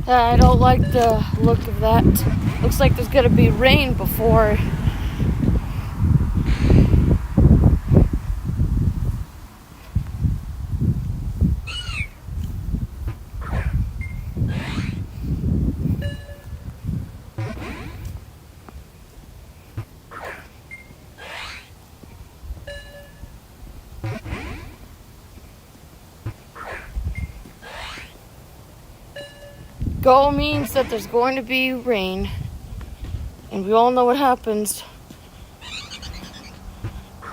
I don't like the look of that. Looks like there's gonna be rain before. Go means that there's going to be rain. And we all know what happens.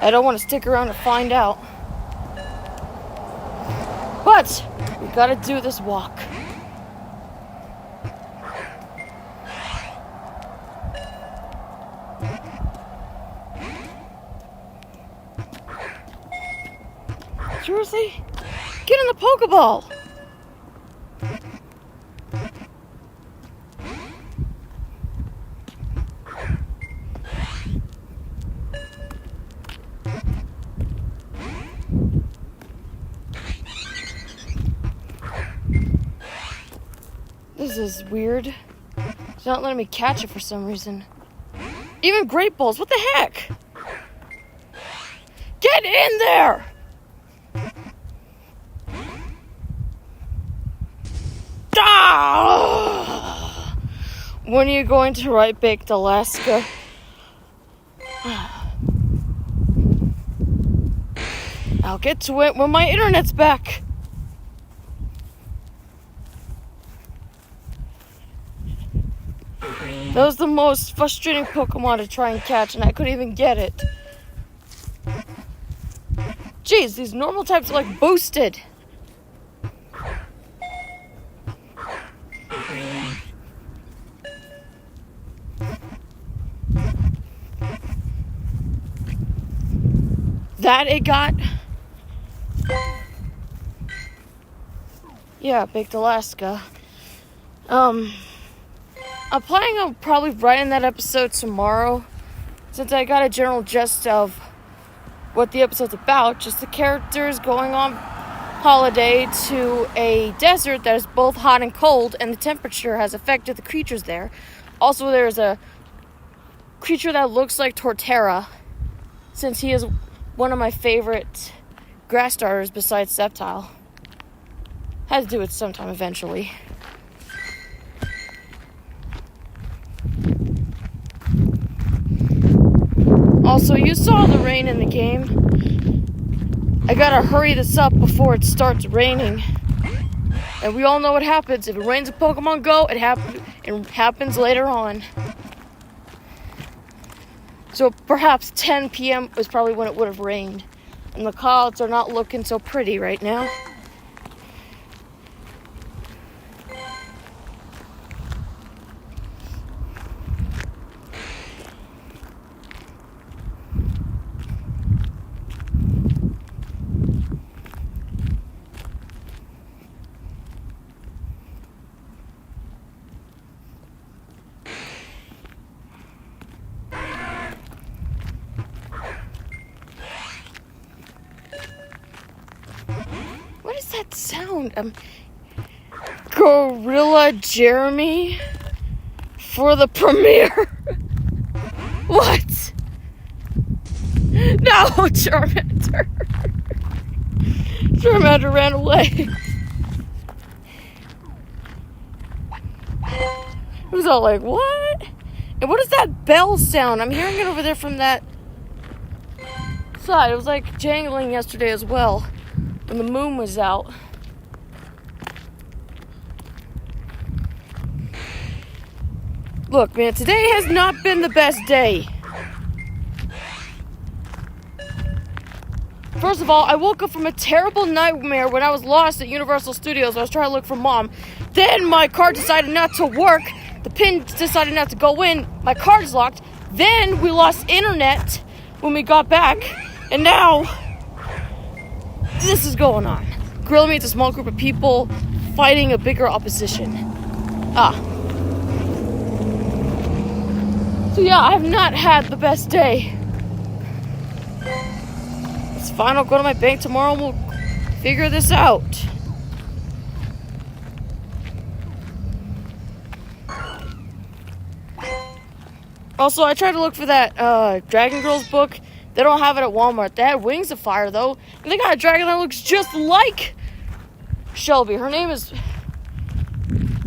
I don't want to stick around to find out. But we gotta do this walk. Seriously? Get in the Pokeball! This is weird. It's not letting me catch it for some reason. Even Great Balls, what the heck? Get in there! Ah! When are you going to Right Baked Alaska? I'll get to it when my internet's back. That was the most frustrating Pokemon to try and catch, and I couldn't even get it. Jeez, these normal types are like boosted. That it got? Yeah, Baked Alaska. I'm planning on probably writing that episode tomorrow, since I got a general gist of what the episode's about. Just the characters going on holiday to a desert that is both hot and cold, and the temperature has affected the creatures there. Also, there's a creature that looks like Torterra, since he is one of my favorite grass starters besides Sceptile. Had to do it sometime eventually. Also, you saw the rain in the game. I gotta hurry this up before it starts raining. And we all know what happens. If it rains in Pokemon Go, it happens later on. So perhaps 10 p.m. was probably when it would have rained. And the clouds are not looking so pretty right now. What is that sound? Gorilla Jeremy for the premiere? What? No, Charmander. Charmander ran away. It was all like, what? And what is that bell sound? I'm hearing it over there from that side. It was like jangling yesterday as well, when the moon was out. Look, man, today has not been the best day. First of all, I woke up from a terrible nightmare when I was lost at Universal Studios. I was trying to look for Mom. Then my car decided not to work. The pin decided not to go in. My car's locked. Then we lost internet when we got back. And now this is going on. Gorilla meets a small group of people fighting a bigger opposition. So yeah, I have not had the best day. It's fine, I'll go to my bank tomorrow and we'll figure this out. Also, I tried to look for that Dragon Girls book. They don't have it at Walmart. They had Wings of Fire, though. And they got a dragon that looks just like Shelby. Her name is...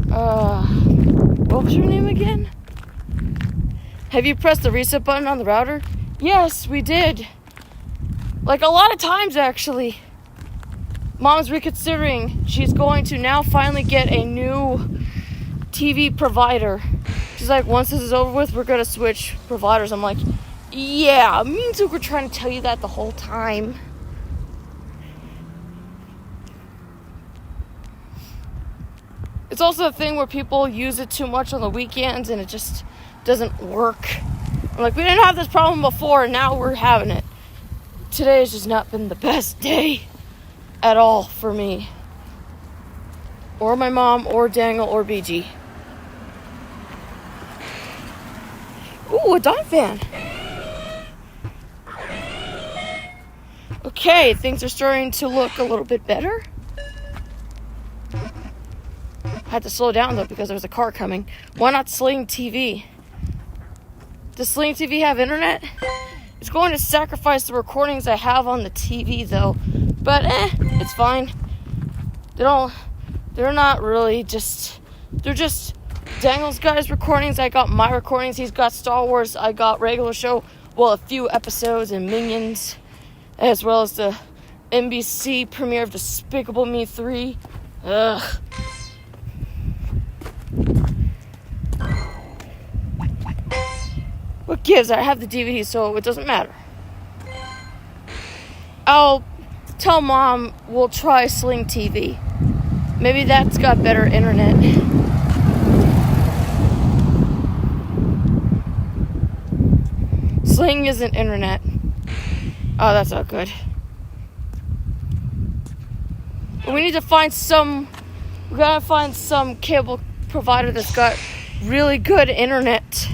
what was her name again? Have you pressed the reset button on the router? Yes, we did. Like, a lot of times, actually. Mom's reconsidering. She's going to now finally get a new TV provider. She's like, once this is over with, we're going to switch providers. I'm like, yeah, me and Zook were trying to tell you that the whole time. It's also a thing where people use it too much on the weekends and it just doesn't work. I'm like, we didn't have this problem before and now we're having it. Today has just not been the best day at all for me. Or my mom, or Daniel, or BG. Ooh, a Dawn fan. Okay, things are starting to look a little bit better. I had to slow down though because there was a car coming. Why not Sling TV? Does Sling TV have internet? It's going to sacrifice the recordings I have on the TV though. But it's fine. They're not really just, they're just Daniel's got his recordings, I got my recordings, he's got Star Wars, I got regular show, well, a few episodes and Minions, as well as the NBC premiere of Despicable Me 3. Ugh. What gives? I have the DVD, so it doesn't matter. I'll tell Mom we'll try Sling TV. Maybe that's got better internet. Sling isn't internet. Oh, that's not good. We need to find some... We gotta find some cable provider that's got really good internet.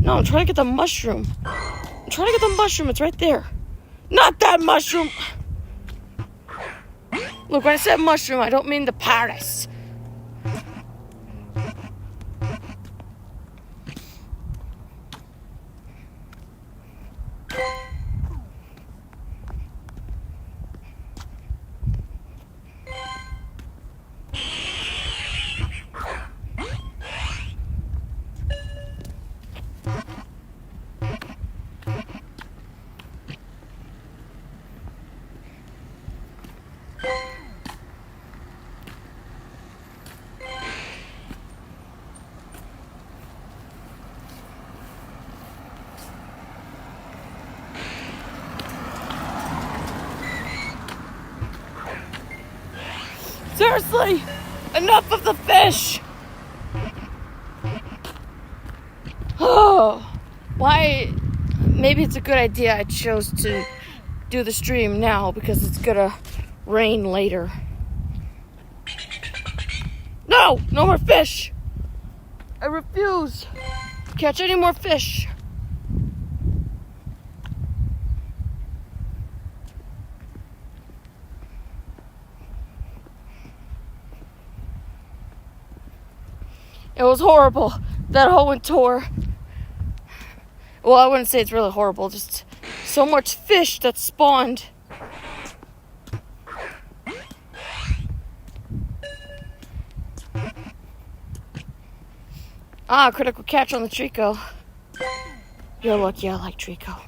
No, I'm trying to get the mushroom. I'm trying to get the mushroom. It's right there. Not that mushroom. Look, when I said mushroom, I don't mean the paradise. Seriously, enough of the fish. Oh, why? Maybe it's a good idea I chose to do the stream now because it's gonna rain later. No, no more fish. I refuse to catch any more fish. It was horrible, that whole tour. Well, I wouldn't say it's really horrible, just so much fish that spawned. Ah, critical catch on the Trico. You're lucky I like Trico.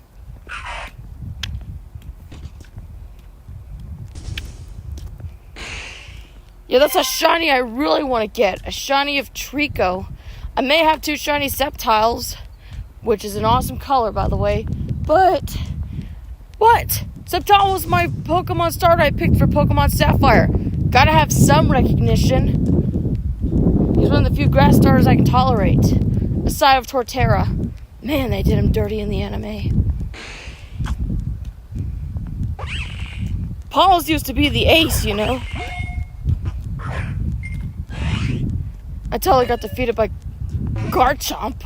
Yeah, that's a shiny I really want to get. A shiny of Trico. I may have 2 shiny Sceptiles, which is an awesome color, by the way. But, what? Sceptile was my Pokemon starter I picked for Pokemon Sapphire. Gotta have some recognition. He's one of the few grass starters I can tolerate. Aside of Torterra. Man, they did him dirty in the anime. Paul's used to be the ace, you know. Until I got defeated by Garchomp.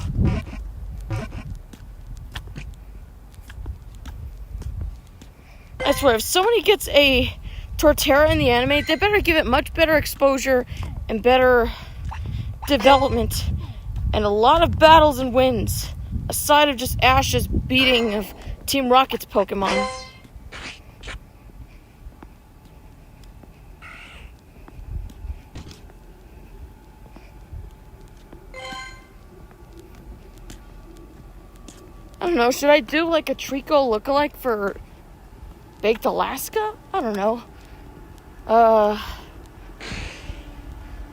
I swear, if somebody gets a Torterra in the anime, they better give it much better exposure and better development and a lot of battles and wins, aside of just Ash's beating of Team Rocket's Pokemon. I don't know, should I do like a Trico lookalike for Baked Alaska? I don't know. Well,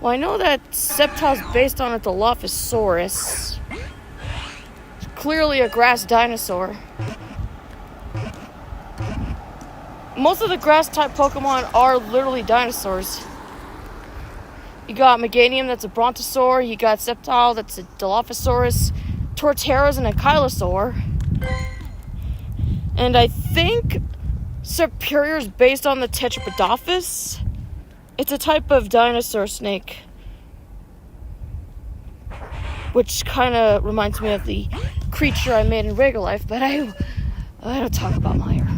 I know that Sceptile's based on a Dilophosaurus. It's clearly a grass dinosaur. Most of the grass-type Pokemon are literally dinosaurs. You got Meganium, that's a Brontosaur. You got Sceptile, that's a Dilophosaurus. Torterra's an Ankylosaur. And I think Superior's based on the Tetrapodophis. It's a type of dinosaur snake, which kind of reminds me of the creature I made in regular life, but I don't talk about Meyer.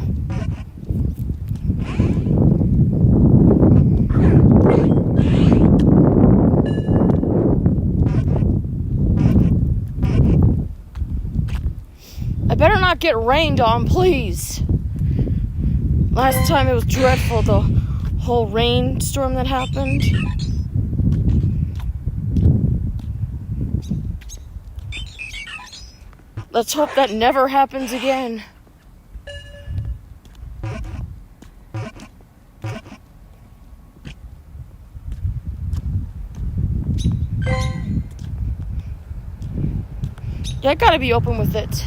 I better not get rained on, please. Last time it was dreadful, the whole rainstorm that happened. Let's hope that never happens again. Yeah, I gotta be open with it.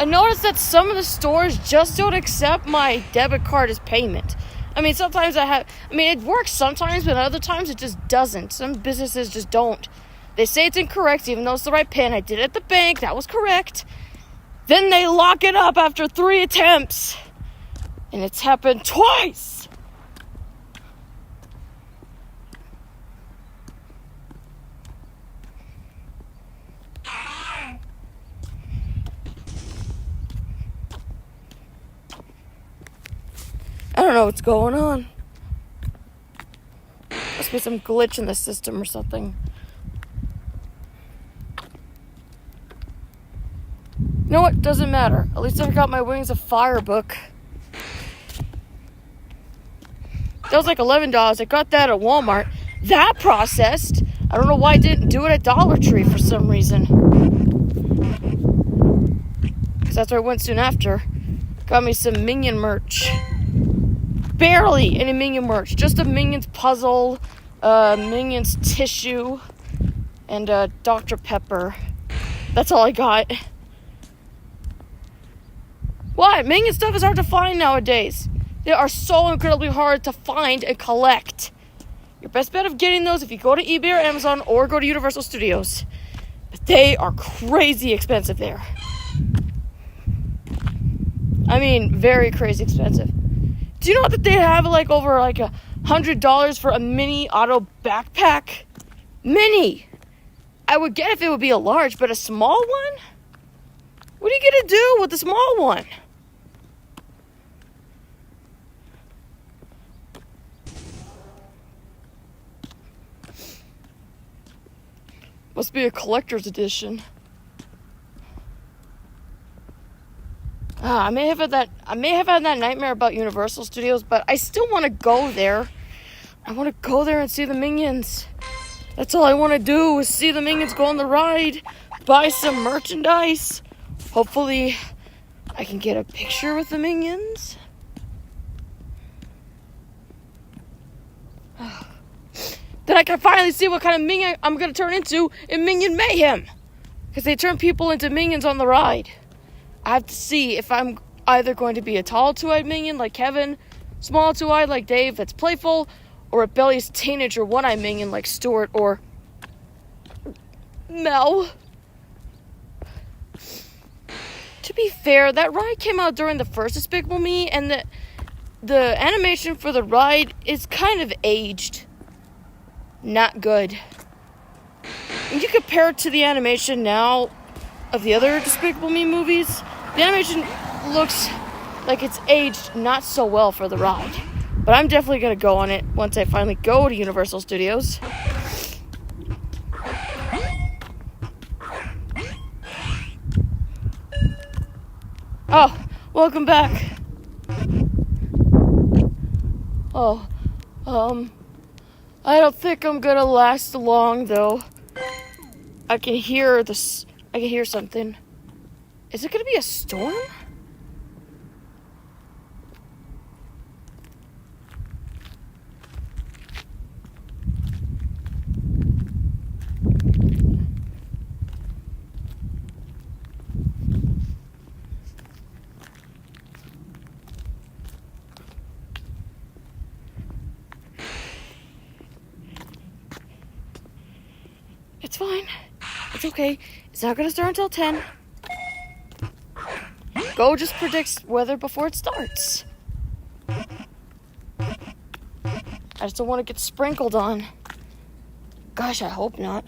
I noticed that some of the stores just don't accept my debit card as payment. I mean, sometimes it works sometimes, but other times it just doesn't. Some businesses just don't. They say it's incorrect, even though it's the right PIN. I did it at the bank. That was correct. Then they lock it up after 3 attempts. And it's happened twice. I don't know what's going on. Must be some glitch in the system or something. You know what? Doesn't matter. At least I got my Wings of Fire book. That was like $11. I got that at Walmart. That processed. I don't know why I didn't do it at Dollar Tree for some reason. Because that's where I went soon after. Got me some Minion merch. Barely any Minion merch. Just a Minions puzzle, Minions tissue, and Dr. Pepper. That's all I got. What? Minion stuff is hard to find nowadays. They are so incredibly hard to find and collect. Your best bet of getting those if you go to eBay or Amazon or go to Universal Studios. But they are crazy expensive there. I mean, very crazy expensive. Do you know that they have like over like $100 for a mini auto backpack? Mini! I would get if it would be a large, but a small one? What are you gonna do with the small one? Must be a collector's edition. I may have had that nightmare about Universal Studios, but I still want to go there. I want to go there and see the Minions. That's all I want to do is see the Minions go on the ride, buy some merchandise. Hopefully, I can get a picture with the Minions. Then I can finally see what kind of Minion I'm going to turn into in Minion Mayhem. Because they turn people into Minions on the ride. I have to see if I'm either going to be a tall two-eyed Minion like Kevin, small two-eyed like Dave that's playful, or a belly's teenager one-eyed Minion like Stuart or Mel. To be fair, that ride came out during the first Despicable Me, and the animation for the ride is kind of aged. Not good. When you compare it to the animation now of the other Despicable Me movies, the animation looks like it's aged not so well for the ride. But I'm definitely going to go on it once I finally go to Universal Studios. Oh, welcome back. Oh, I don't think I'm gonna last long though. I can hear something. Is it gonna be a storm? It's fine. It's okay. It's not gonna start until 10. Go just predicts weather before it starts. I just don't want to get sprinkled on. Gosh, I hope not.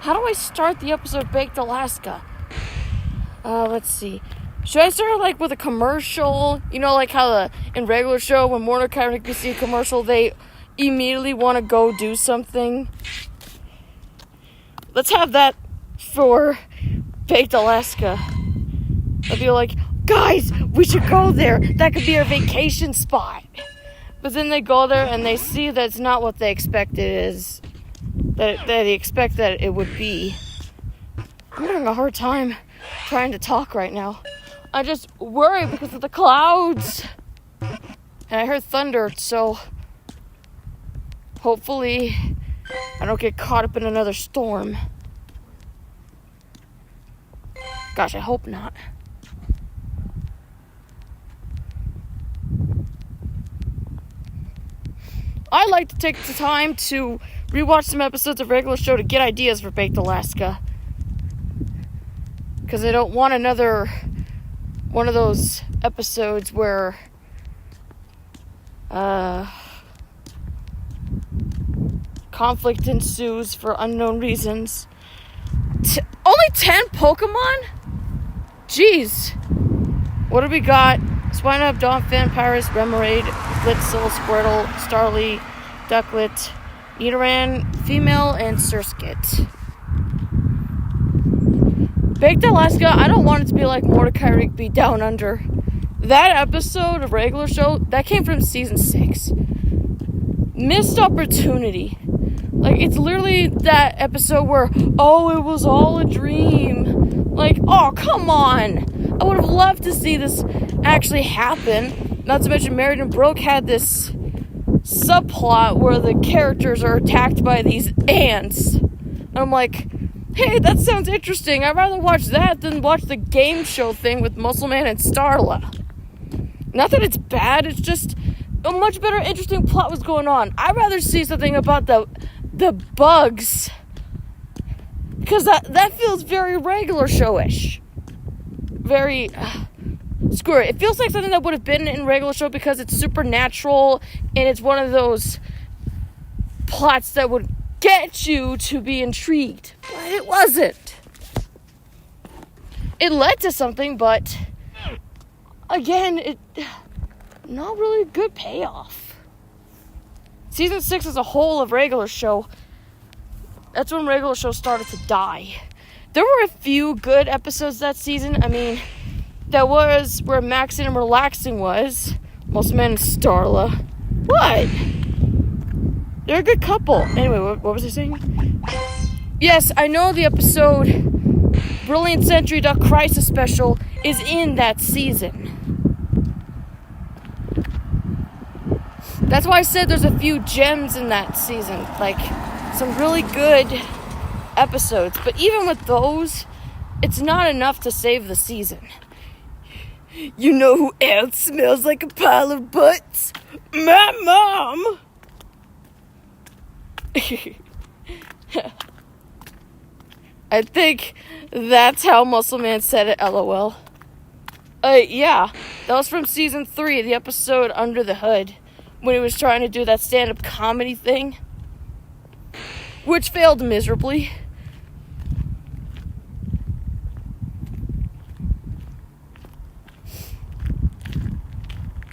How do I start the episode Baked Alaska? Let's see. Should I start like with a commercial? You know, like how in regular show when Mordecai and Rigby see a commercial, they immediately want to go do something. Let's have that for Baked Alaska. I'll be like, guys, we should go there. That could be our vacation spot. But then they go there and they see that it's not what they expect it is. That they expect that it would be. I'm having a hard time trying to talk right now. I just worry because of the clouds. And I heard thunder, so hopefully I don't get caught up in another storm. Gosh, I hope not. I like to take the time to rewatch some episodes of regular show to get ideas for Baked Alaska. Because I don't want another one of those episodes where conflict ensues for unknown reasons. Only 10 Pokemon? Jeez. What do we got? Swinub, Donphin, Pyrus, Remoraid, Blitzel, Squirtle, Starly, Ducklet, Nidoran, Female, and Surskit. Baked Alaska, I don't want it to be like Mordecai Rigby Down Under. That episode of regular show, that came from season 6. Missed opportunity. Like, it's literally that episode where, oh, it was all a dream. Like, oh, come on. I would have loved to see this actually happen. Not to mention Married and Broke had this subplot where the characters are attacked by these ants. And I'm like, hey, that sounds interesting. I'd rather watch that than watch the game show thing with Muscleman and Starla. Not that it's bad, it's just a much better, interesting plot was going on. I'd rather see something about the bugs. Because that feels very regular showish. Very... screw it. It feels like something that would have been in regular show because it's supernatural and it's one of those plots that would get you to be intrigued. But it wasn't. It led to something, but again, it not really a good payoff. Season 6 as a whole of regular show, that's when regular show started to die. There were a few good episodes that season. I mean, that was where Maxing and Relaxing was. Muscleman and Starla. What? They're a good couple. Anyway, what was I saying? Yes, I know the episode Brilliant Century Duck Crisis Special is in that season. That's why I said there's a few gems in that season. Like, some really good episodes. But even with those, it's not enough to save the season. You know who else smells like a pile of butts? My mom! I think that's how Muscle Man said it, LOL. Yeah, that was from season 3, the episode Under the Hood, when he was trying to do that stand-up comedy thing, which failed miserably.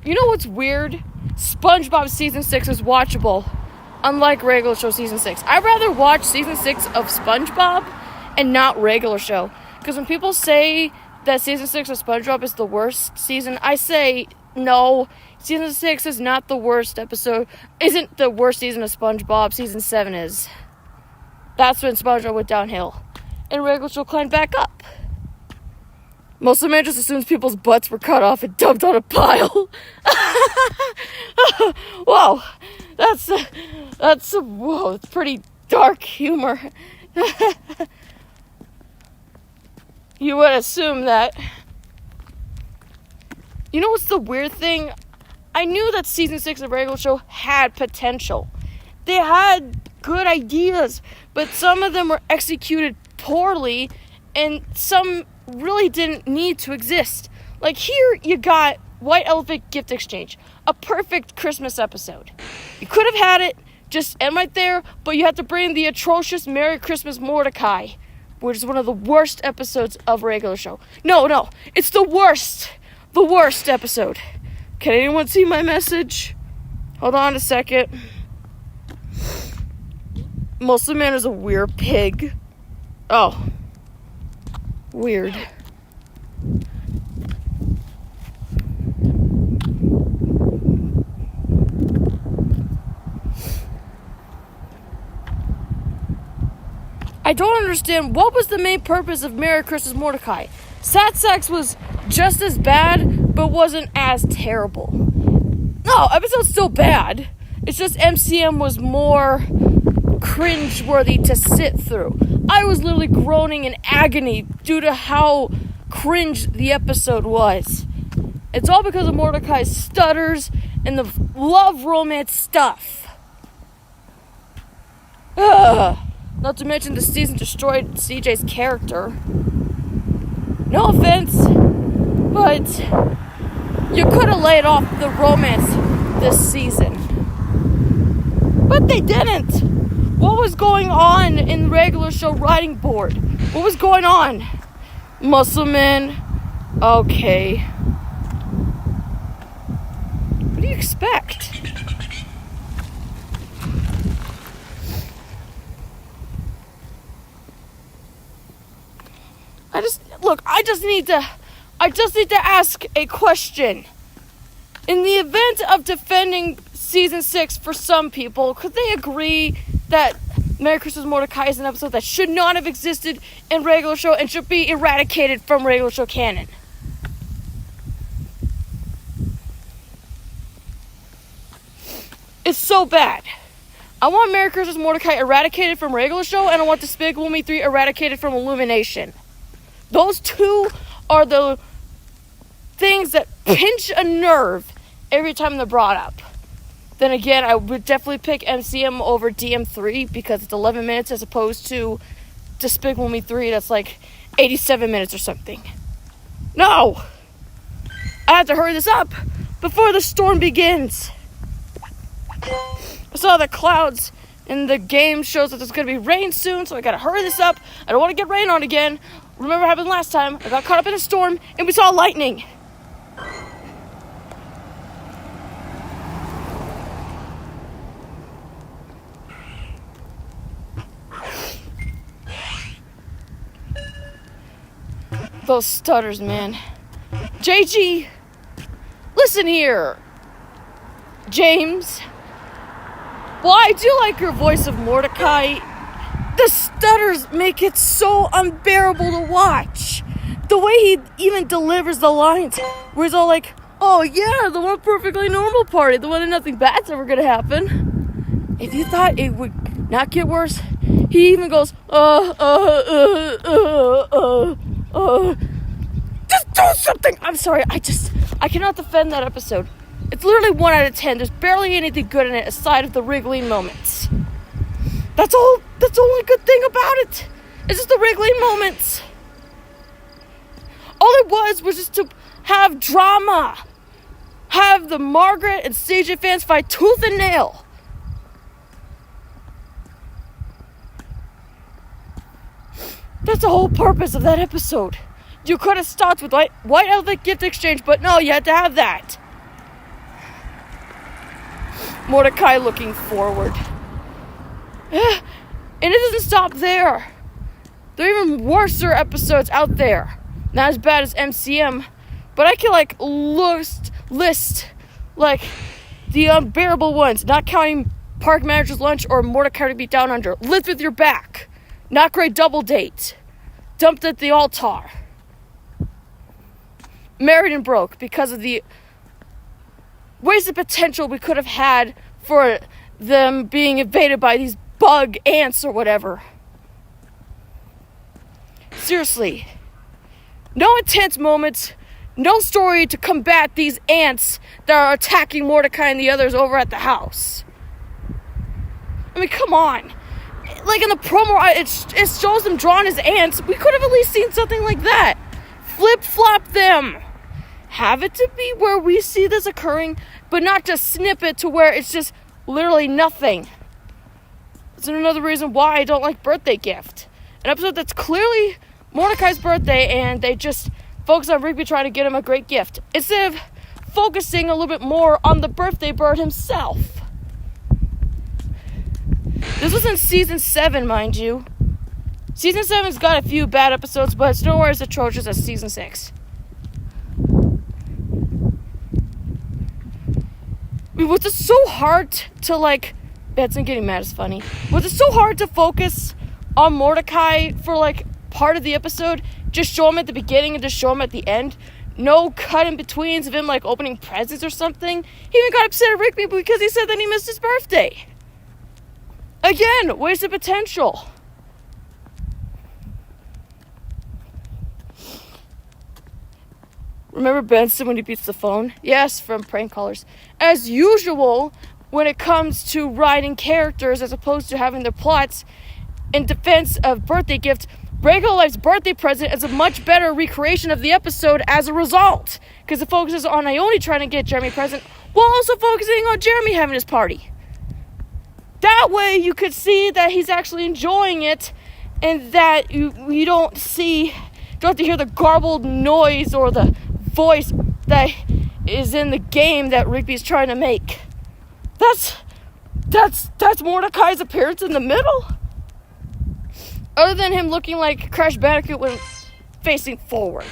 You know what's weird? SpongeBob season 6 is watchable, unlike regular show season 6. I'd rather watch season 6 of SpongeBob and not regular show, because when people say that season 6 of SpongeBob is the worst season, I say no. Season 6 is not the worst episode. Isn't the worst season of SpongeBob. Season 7 is. That's when SpongeBob went downhill, and regular show climbed back up. Most of the man just assumes people's butts were cut off and dumped on a pile. Whoa, that's pretty dark humor. You would assume that. You know what's the weird thing? I knew that season 6 of regular show had potential. They had good ideas, but some of them were executed poorly, and some really didn't need to exist. Like here, you got White Elephant Gift Exchange, a perfect Christmas episode. You could have had it just end right there, but you had to bring the atrocious Merry Christmas Mordecai, which is one of the worst episodes of regular show. No, it's the worst episode. Can anyone see my message? Hold on a second. Muscle Man is a weird pig. Oh. Weird. I don't understand what was the main purpose of Merry Christmas Mordecai. Sad Sacks was just as bad, but wasn't as terrible. No, episode's still bad. It's just MCM was more cringe-worthy to sit through. I was literally groaning in agony due to how cringe the episode was. It's all because of Mordecai's stutters and the love romance stuff. Not to mention the season destroyed CJ's character. No offense, but you could have laid off the romance this season. But they didn't. What was going on in the regular show writing board? What was going on? Muscleman. Okay. What do you expect? I just need to ask a question. In the event of defending season 6 for some people, could they agree that Merry Christmas Mordecai is an episode that should not have existed in regular show and should be eradicated from regular show canon? It's so bad. I want Merry Christmas Mordecai eradicated from regular show, and I want Despicable Me 3 eradicated from Illumination. Those two are the things that pinch a nerve every time they're brought up. Then again, I would definitely pick MCM over DM3 because it's 11 minutes as opposed to Despicable Me 3 that's like 87 minutes or something. No! I have to hurry this up before the storm begins. I saw the clouds in the game shows that there's going to be rain soon, so I got to hurry this up. I don't want to get rain on again. Remember what happened last time? I got caught up in a storm and we saw lightning. Those stutters, man. JG, listen here. James. Well, I do like your voice of Mordecai. The stutters make it so unbearable to watch. The way he even delivers the lines, where he's all like, oh yeah, the one perfectly normal party, the one that nothing bad's ever gonna happen. If you thought it would not get worse, he even goes, just do something! I'm sorry, I cannot defend that episode. It's literally 1 out of 10. There's barely anything good in it aside of the wriggling moments. That's all. That's the only good thing about it. It's just the wriggling moments. All it was just to have drama. Have the Margaret and CJ fans fight tooth and nail. That's the whole purpose of that episode. You could have stopped with White Elephant gift exchange, but no, you had to have that. Mordecai looking forward. And it doesn't stop there. There are even worser episodes out there. Not as bad as MCM, but I can list the unbearable ones, not counting Park Manager's Lunch or Mordecai to Be Down Under. Lift with Your Back. Not Great Double Date. Dumped at the Altar. Married and Broke because of the wasted potential we could have had for them being invaded by these bug ants or whatever. Seriously. No intense moments. No story to combat these ants that are attacking Mordecai and the others over at the house. I mean, come on. Like in the promo, it shows them drawn as ants. We could have at least seen something like that. Flip-flop them. Have it to be where we see this occurring, but not just snip it to where it's just literally nothing. That's another reason why I don't like Birthday Gift. An episode that's clearly Mordecai's birthday, and they just focus on Rigby trying to get him a great gift, instead of focusing a little bit more on the birthday bird himself. This was in Season 7, mind you. Season 7's got a few bad episodes, but it's nowhere as atrocious as Season 6. I mean, was it so hard to, Benson getting mad is funny. Was it so hard to focus on Mordecai for, part of the episode? Just show him at the beginning and just show him at the end? No cut in betweens of him, opening presents or something? He even got upset at Rigby because he said that he missed his birthday. Again, wasted potential. Remember Benson when he beats the phone? Yes, from Prank Callers. As usual, when it comes to writing characters as opposed to having their plots in defense of Birthday Gift, Regular Life's birthday present is a much better recreation of the episode as a result, because it focuses on Ione trying to get Jeremy a present while also focusing on Jeremy having his party. That way you could see that he's actually enjoying it, and that you don't have to hear the garbled noise or the voice that is in the game that Rigby's trying to make. That's Mordecai's appearance in the middle. Other than him looking like Crash Bandicoot when facing forward.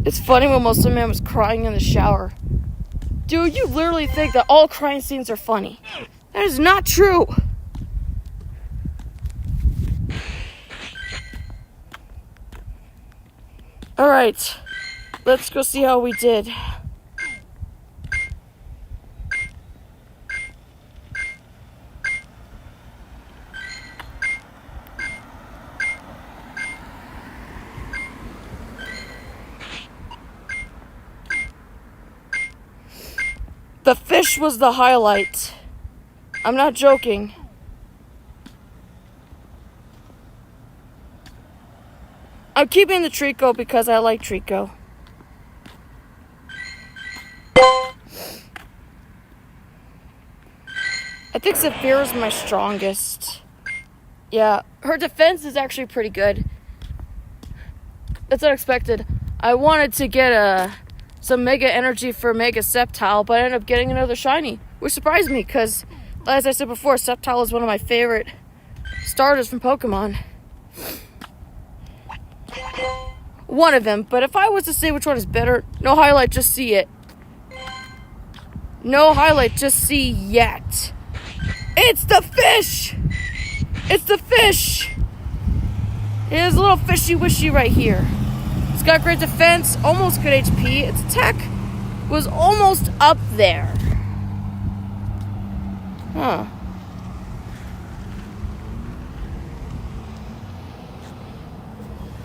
It's funny when Muscle Man was crying in the shower. Dude, you literally think that all crying scenes are funny. That is not true. Alright, let's go see how we did. The fish was the highlight. I'm not joking. I'm keeping the Trico because I like Trico. I think Zephyr is my strongest. Yeah, her defense is actually pretty good. That's unexpected. I wanted to get some Mega Energy for Mega Sceptile, but I ended up getting another shiny, which surprised me because, as I said before, Sceptile is one of my favorite starters from Pokemon. One of them, but if I was to say which one is better, no highlight, just see it. No highlight, just see yet. It's the fish! It's the fish! It is a little fishy-wishy right here. It's got great defense, almost good HP. Its attack was almost up there. Huh.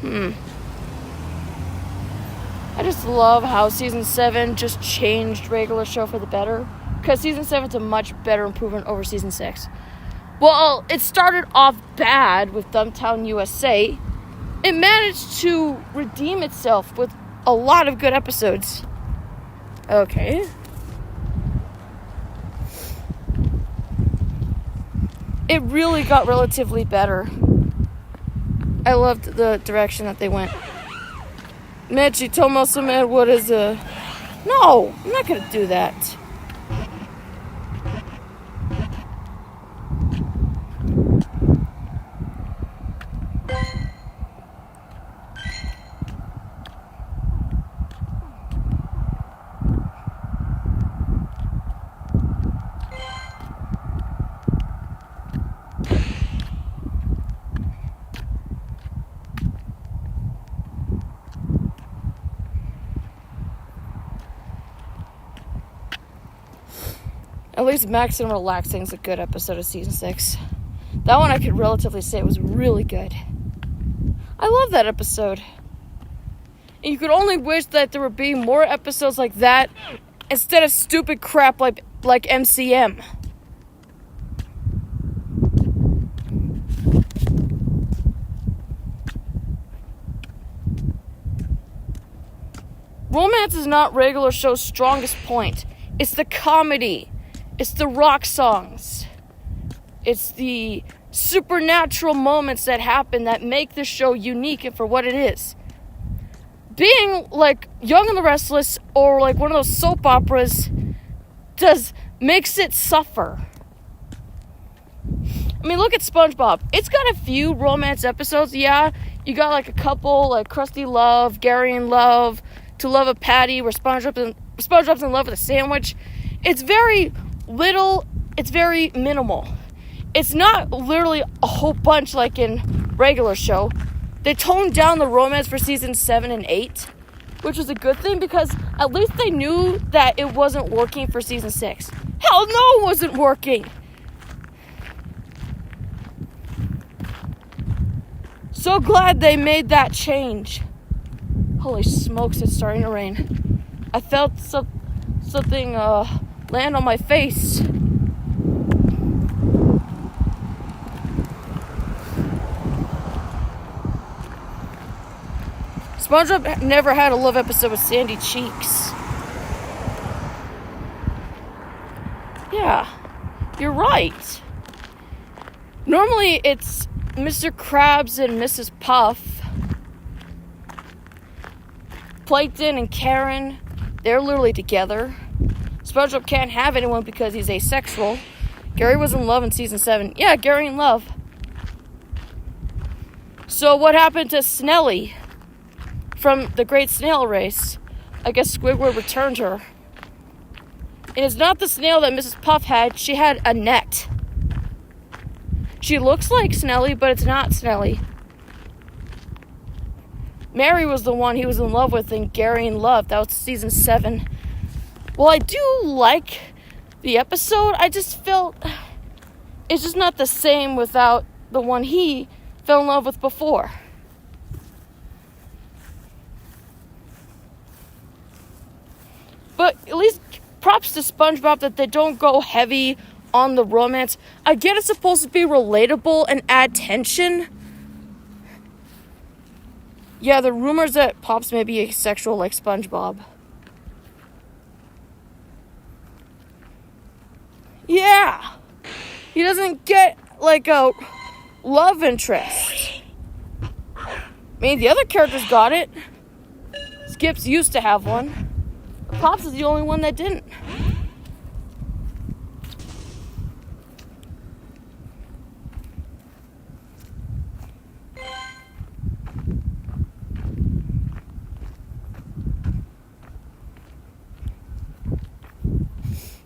I just love how season 7 just changed regular show for the better. Because season 7's a much better improvement over season 6. Well, it started off bad with Dumbtown USA. It managed to redeem itself with a lot of good episodes. Okay. It really got relatively better. I loved the direction that they went. Mechi Tomosume, what is a... No, I'm not gonna do that. At least Max and Relaxing is a good episode of season 6. That one I could relatively say was really good. I love that episode. And you could only wish that there would be more episodes like that instead of stupid crap like MCM. Romance is not regular show's strongest point. It's the comedy. It's the rock songs. It's the supernatural moments that happen that make the show unique and for what it is. Being like Young and the Restless or like one of those soap operas makes it suffer. I mean, look at SpongeBob. It's got a few romance episodes, yeah. You got like a couple, like Krusty Love, Gary in Love, To Love a Patty, where SpongeBob's in love with a sandwich. It's very little, it's very minimal. It's not literally a whole bunch like in regular show. They toned down the romance for season 7 and 8, which was a good thing because at least they knew that it wasn't working for season 6. Hell no, it wasn't working. So glad they made that change. Holy smokes, it's starting to rain. I felt something land on my face. SpongeBob never had a love episode with Sandy Cheeks. Yeah, you're right. Normally it's Mr. Krabs and Mrs. Puff. Plankton and Karen, they're literally together. SpongeBob can't have anyone because he's asexual. Gary was in love in season 7. Yeah, Gary in love. So what happened to Snelly from the Great Snail Race? I guess Squidward returned her. And it's not the snail that Mrs. Puff had. She had a net. She looks like Snelly, but it's not Snelly. Mary was the one he was in love with in Gary in Love. That was season 7. Well, I do like the episode. I just felt it's just not the same without the one he fell in love with before. But at least props to SpongeBob that they don't go heavy on the romance. I get it's supposed to be relatable and add tension. Yeah, the rumors that Pops may be asexual like SpongeBob. Yeah. He doesn't get like a love interest. I mean, the other characters got it. Skips used to have one. Pops is the only one that didn't.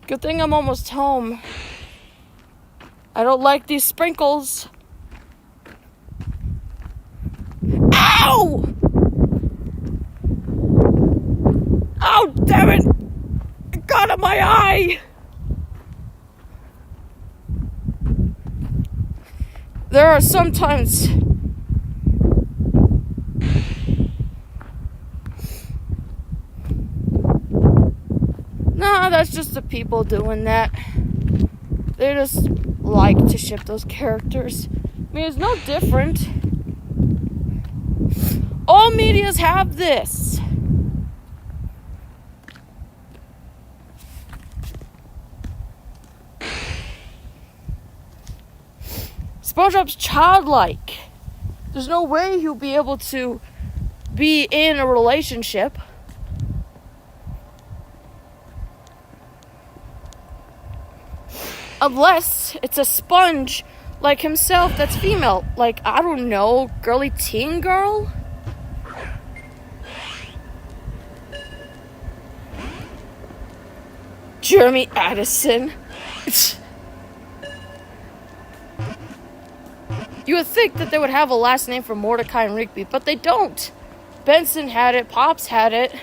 Good thing I'm almost home. I don't like these sprinkles. Ow! Oh, damn it! It got in my eye! There are sometimes that's just the people doing that. They just like to ship those characters. I mean, it's no different. All medias have this. SpongeBob's childlike. There's no way he'll be able to be in a relationship. Unless it's a sponge like himself that's female. Like, I don't know, girly teen girl? Jeremy Addison. You would think that they would have a last name for Mordecai and Rigby, but they don't. Benson had it, Pops had it,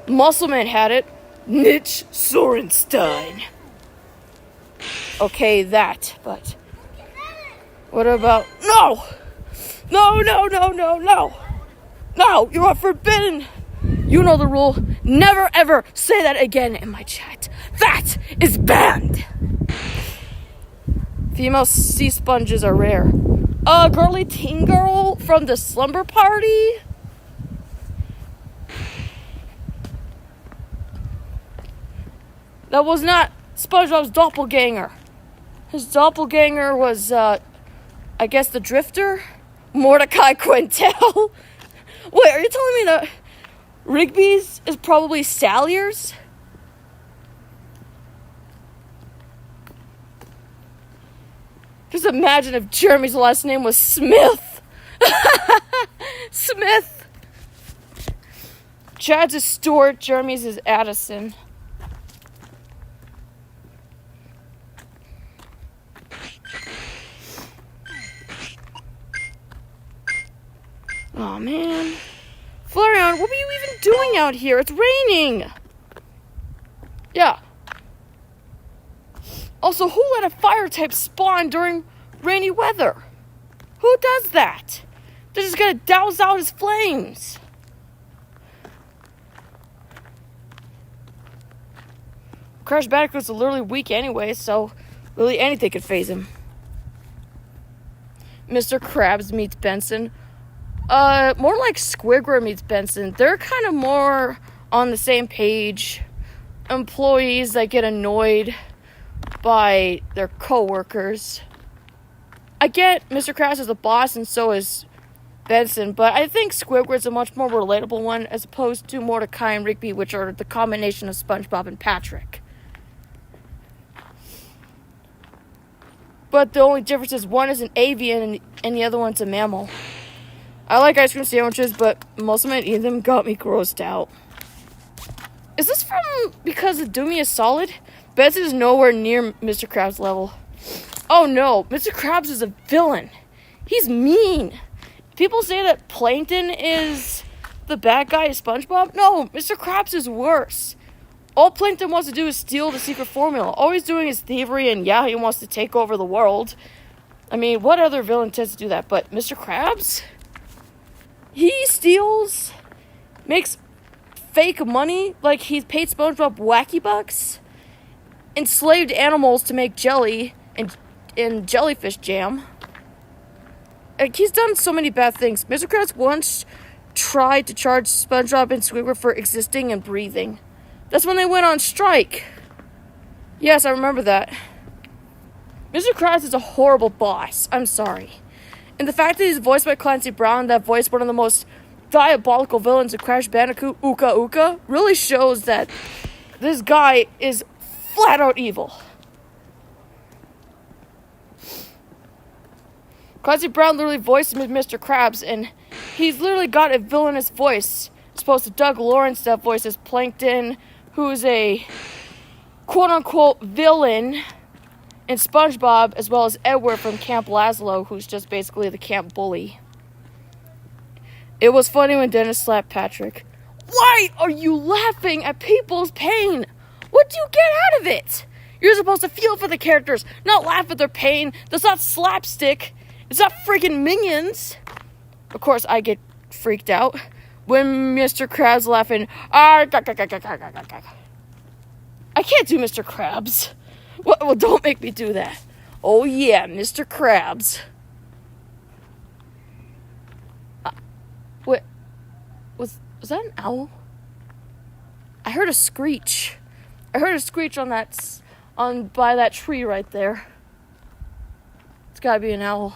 Muscleman had it, Nitch Sorenstein. Okay, that, but what about... No! No, no, no, no, no! No, you are forbidden! You know the rule. Never ever say that again in my chat. That is banned! Female sea sponges are rare. Girly teen girl from the slumber party? That was not SpongeBob's doppelganger. His doppelganger was, I guess the Drifter? Mordecai Quintel? Wait, are you telling me that Rigby's is probably Salyers? Just imagine if Jeremy's last name was Smith. Smith. Chad's is Stewart, Jeremy's is Addison. Oh man. Flareon, what were you even doing out here? It's raining. Yeah. Also, who let a fire type spawn during rainy weather? Who does that? They're just gonna douse out his flames. Crash Bandicoot's literally weak anyway, so really anything could phase him. Mr. Krabs meets Benson. More like Squidward meets Benson. They're kind of more on the same page. Employees that get annoyed by their co-workers. I get Mr. Krabs is the boss and so is Benson, but I think Squidward's a much more relatable one as opposed to Mordecai and Rigby, which are the combination of SpongeBob and Patrick. But the only difference is one is an avian and the other one's a mammal. I like ice cream sandwiches, but most of them eating them got me grossed out. Is this from because the Doomy is solid? Benson is nowhere near Mr. Krabs' level. Oh no, Mr. Krabs is a villain. He's mean. People say that Plankton is the bad guy of SpongeBob. No, Mr. Krabs is worse. All Plankton wants to do is steal the secret formula. All he's doing is thievery, and yeah, he wants to take over the world. I mean, what other villain tends to do that? But Mr. Krabs? He steals, makes fake money, like he paid SpongeBob wacky bucks, enslaved animals to make jelly and jellyfish jam. Like, he's done so many bad things. Mr. Krabs once tried to charge SpongeBob and Squidward for existing and breathing. That's when they went on strike. Yes, I remember that. Mr. Krabs is a horrible boss. I'm sorry. And the fact that he's voiced by Clancy Brown, that voiced one of the most diabolical villains of Crash Bandicoot, Uka Uka, really shows that this guy is flat out evil. Clancy Brown literally voiced Mr. Krabs, and he's literally got a villainous voice. As opposed to Doug Lawrence that voices Plankton, who's a quote-unquote villain in SpongeBob, as well as Edward from Camp Lazlo, who's just basically the camp bully. It was funny when Dennis slapped Patrick. Why are you laughing at people's pain? What do you get out of it? You're supposed to feel for the characters, not laugh at their pain. That's not slapstick. It's not freaking Minions. Of course, I get freaked out when Mr. Krabs laughing. I can't do Mr. Krabs. Well, don't make me do that. Oh yeah, Mr. Krabs. What? Was that an owl? I heard a screech. I heard a screech by that tree right there. It's gotta be an owl.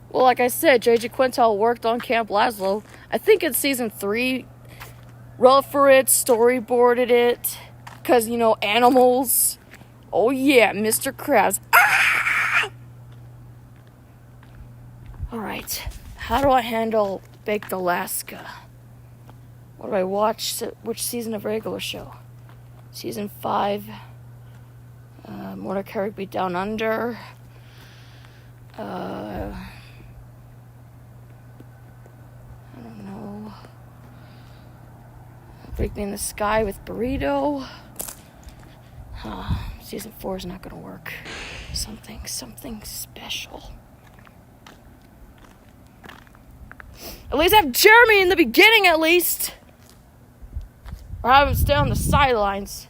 Well, like I said, J.J. Quintel worked on Camp Lazlo. I think in season 3, wrote for it, storyboarded it, because, animals. Oh yeah, Mr. Krabs. Ah! Alright, how do I handle Baked Alaska? What do I watch? Which season of regular show? Season 5. Mordecai Rigby Down Under. Break Me in the Sky with Burrito. Season 4 is not going to work. Something special. At least have Jeremy in the beginning, at least. Or have him stay on the sidelines.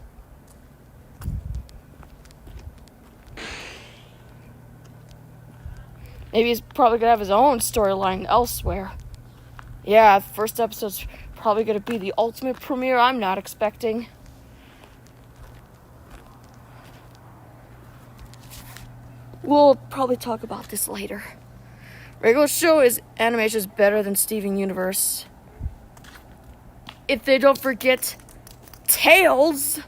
Maybe he's probably going to have his own storyline elsewhere. Yeah, the first episode's probably going to be the ultimate premiere I'm not expecting. We'll probably talk about this later. Regular show is animation's better than Steven Universe. If they don't forget Tails.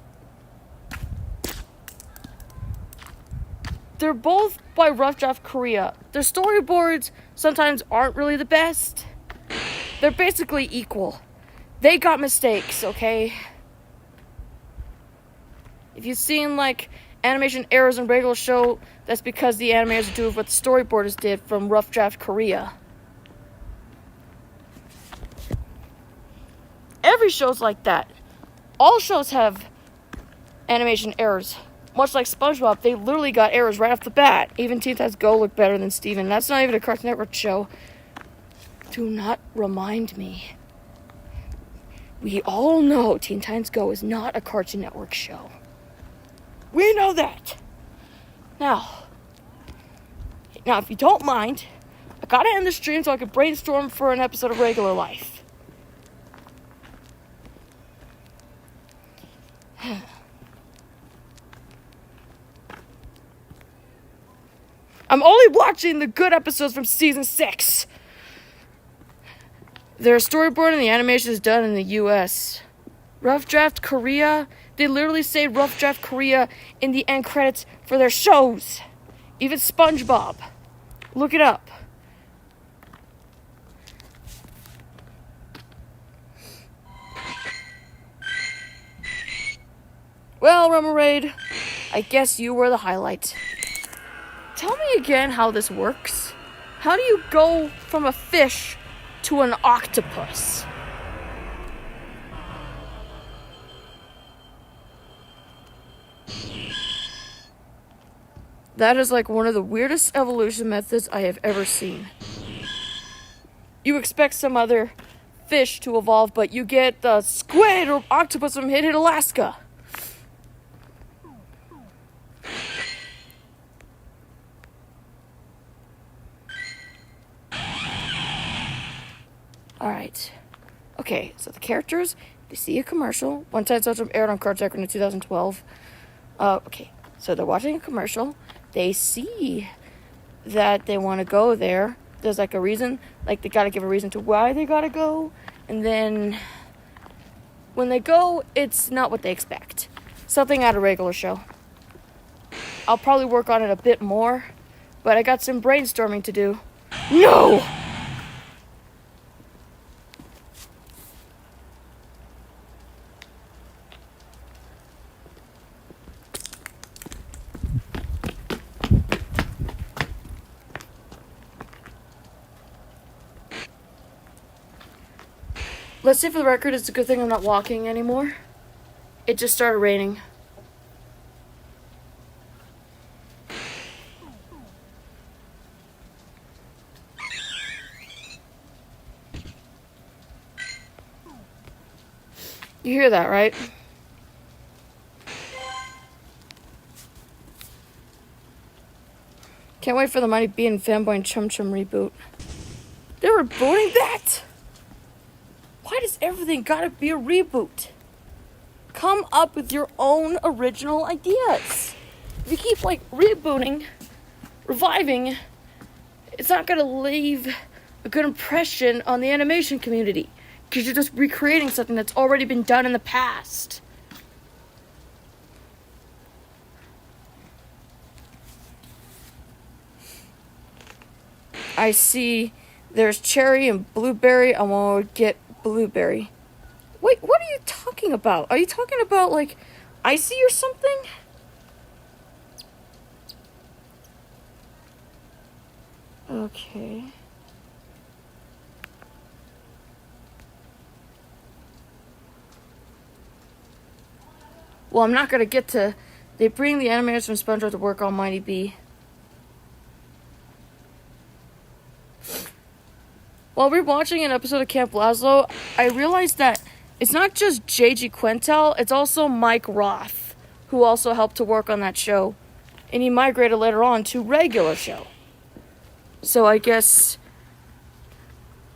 They're both by Rough Draft Korea. Their storyboards sometimes aren't really the best. They're basically equal. They got mistakes, okay? If you've seen, animation errors in regular show, that's because the animators do what the storyboarders did from Rough Draft Korea. Every show's like that. All shows have animation errors. Much like SpongeBob, they literally got errors right off the bat. Even Teen Titans Go looked better than Steven. That's not even a Cartoon Network show. Do not remind me. We all know Teen Titans Go is not a Cartoon Network show. We know that. Now, if you don't mind, I gotta end the stream so I can brainstorm for an episode of Regular Life. I'm only watching the good episodes from season 6. Their storyboard and the animation is done in the US. Rough Draft Korea, they literally say Rough Draft Korea in the end credits for their shows. Even SpongeBob. Look it up. Well, Rummerade, I guess you were the highlight. Tell me again how this works. How do you go from a fish to an octopus? That is one of the weirdest evolution methods I have ever seen. You expect some other fish to evolve, but you get the squid or octopus from Hit Alaska. Alright. Okay, so the characters, they see a commercial. One Time Social aired on Cartoon Network in 2012. Okay, so they're watching a commercial. They see that they want to go there. There's a reason, they gotta give a reason to why they gotta go. And then when they go, it's not what they expect. Something out of regular show. I'll probably work on it a bit more, but I got some brainstorming to do. No! Let's say for the record, it's a good thing I'm not walking anymore. It just started raining. You hear that, right? Can't wait for the Mighty Bean Fanboy and Chum Chum reboot. They're rebooting that? Why does everything gotta be a reboot? Come up with your own original ideas. If you keep, rebooting, reviving, it's not gonna leave a good impression on the animation community. Because you're just recreating something that's already been done in the past. I see there's cherry and blueberry. I want to get blueberry. Wait, what are you talking about? Are you talking about, icy or something? Okay. Well, I'm not going to get to... They bring the animators from SpongeBob to work on Mighty B. While rewatching an episode of Camp Lazlo, I realized that it's not just J.G. Quintel, it's also Mike Roth, who also helped to work on that show. And he migrated later on to regular show. So I guess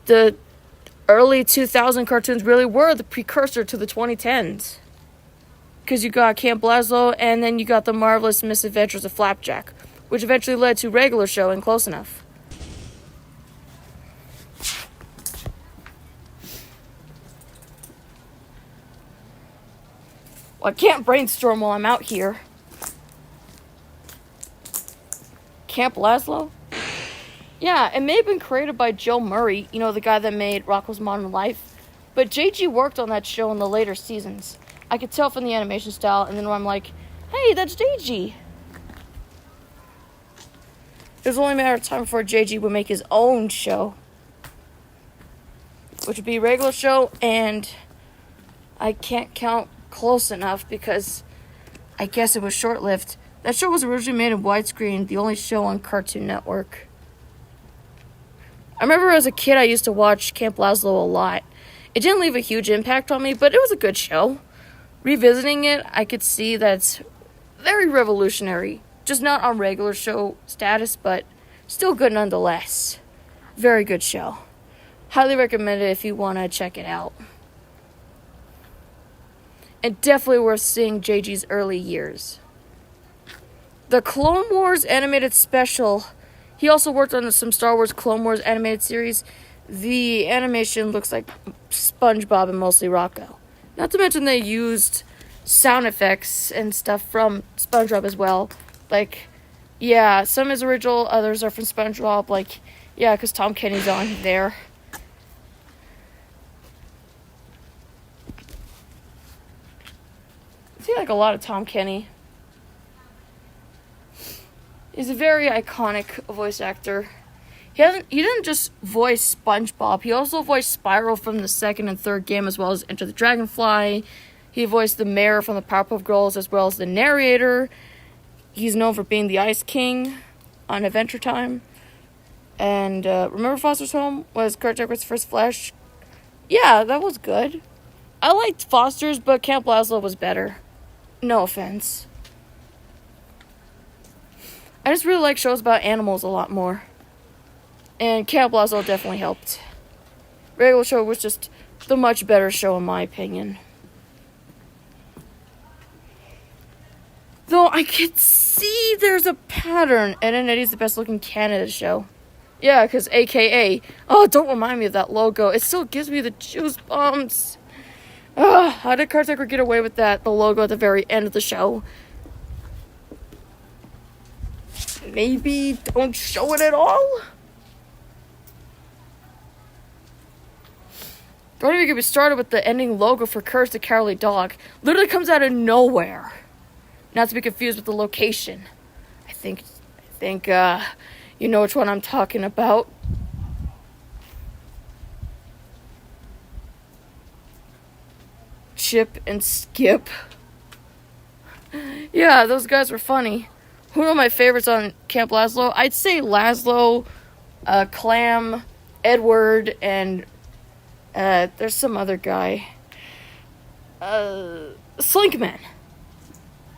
the early 2000 cartoons really were the precursor to the 2010s. Because you got Camp Lazlo, and then you got The Marvelous Misadventures of Flapjack, which eventually led to regular show and Close Enough. Well, I can't brainstorm while I'm out here. Camp Lazlo? Yeah, it may have been created by Joe Murray, the guy that made Rocko's Modern Life. But JG worked on that show in the later seasons. I could tell from the animation style, and then when I'm like, hey, that's JG. It was only a matter of time before JG would make his own show. Which would be a regular show, and I can't count Close Enough because I guess it was short-lived. That show was originally made in widescreen, the only show on Cartoon Network. I remember as a kid I used to watch Camp Lazlo a lot. It didn't leave a huge impact on me, but it was a good show. Revisiting it, I could see that it's very revolutionary. Just not on regular show status, but still good nonetheless. Very good show. Highly recommend it if you want to check it out. And definitely worth seeing JG's early years. The Clone Wars animated special. He also worked on some Star Wars Clone Wars animated series. The animation looks like SpongeBob and mostly Rocko. Not to mention they used sound effects and stuff from SpongeBob as well. Some is original, others are from SpongeBob. Because Tom Kenny's on there. I see a lot of Tom Kenny. He's a very iconic voice actor. He didn't just voice SpongeBob. He also voiced Spyro from the second and third game, as well as Enter the Dragonfly. He voiced the mayor from the Powerpuff Girls, as well as the narrator. He's known for being the Ice King on Adventure Time. And remember Foster's Home was Kurt Jacobs' first Flash? Yeah, that was good. I liked Foster's, but Camp Lazlo was better. No offense. I just really like shows about animals a lot more. And Camp Lazlo definitely helped. Regular show was just the much better show in my opinion. Though I could see there's a pattern. Ed and Eddie's the best looking Canada show. Yeah, because AKA. Oh, don't remind me of that logo. It still gives me the goosebumps. How did Cartaker get away with that? The logo at the very end of the show. Maybe don't show it at all? Don't even get me started with the ending logo for Courage the Cowardly Dog. Literally comes out of nowhere. Not to be confused with the location. I think, you know which one I'm talking about. Chip and Skip. Yeah, those guys were funny. Who are my favorites on Camp Lazlo? I'd say Lazlo, Clam, Edward, and there's some other guy. Slinkman.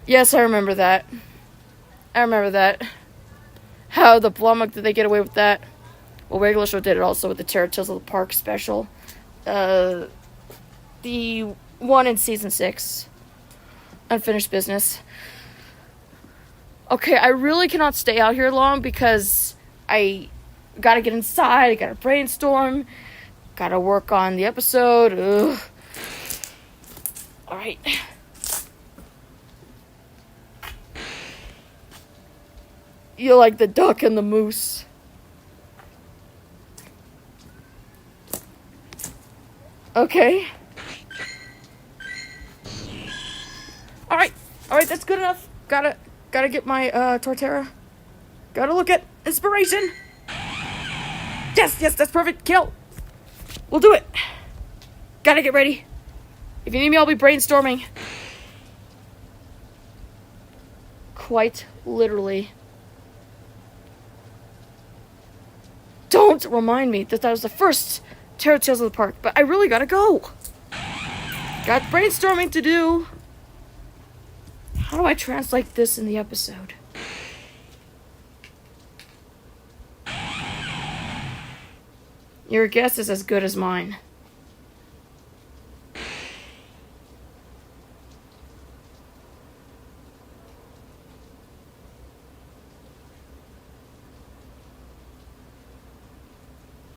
Yes, I remember that. How the Blummock, did they get away with that? Well, Regular Show did it also with the Terror Tales of the Park special. The one in season 6. Unfinished business. Okay, I really cannot stay out here long because I gotta get inside, I gotta brainstorm, gotta work on the episode. Ugh. Alright. You like the duck and the moose. Okay. Alright, that's good enough. Gotta get my Torterra. Gotta look at inspiration. Yes, that's perfect. Kill. We'll do it. Gotta get ready. If you need me, I'll be brainstorming. Quite literally. Don't remind me that was the first Terror Tales of the Park, but I really gotta go. Got brainstorming to do. How do I translate this in the episode? Your guess is as good as mine.